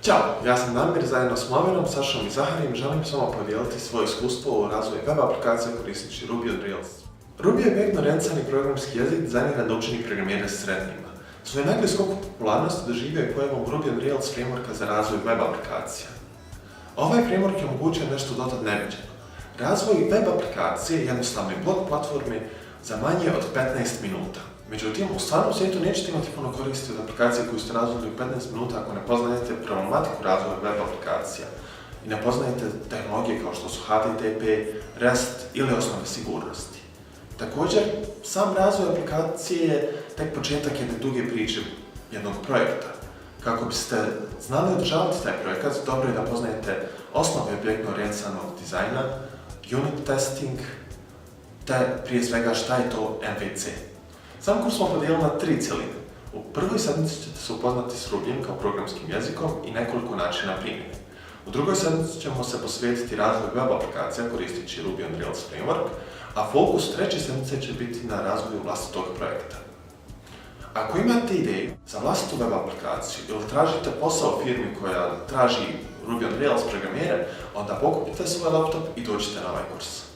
Ćao, ja sam Damir, zajedno s Mladenom, Sašom i Zaharijem želim s vama podijeliti svoje iskustvo u razvoju web aplikacija koristeći Ruby on Rails. Ruby je objektno-orijentisani programski jezik dizajniran da učini programiranje sretnima. Svoj nagli skok u popularnosti doživio je pojavom Ruby on Rails frameworka za razvoj web aplikacija. Ovaj framework je omogućio nešto dotad neviđeno. Razvoj web aplikacije jednostavne blog platforme za manje od 15 minuta. Međutim, u stvarnom svijetu nećete imati puno koristi od aplikacije koju ste razvili u 15 minuta ako ne poznajete problematiku razvoja web aplikacija i ne poznajete tehnologije kao što su HTTP, REST ili osnove sigurnosti. Također, sam razvoj aplikacije je tek početak jedne duge priče jednog projekta. Kako biste znali održavati taj projekat, dobro je da poznajete osnove objektno-orijentisanog dizajna, unit testing, te prije svega šta je to MVC. Sam kurs smo podijelili na 3 cjeline. U prvoj sedmici ćete se upoznati s Rubyjem kao programskim jezikom i nekoliko načina primjene. U drugoj sedmici ćemo se posvetiti razvoju web aplikacija koristeći Ruby on Rails framework, a fokus treće sedmice će biti na razvoju vlastitog projekta. Ako imate ideju za vlastitu web aplikaciju ili tražite posao u firmi koja traži Ruby on Rails programere, onda pokupite svoj laptop i dođite na ovaj kurs.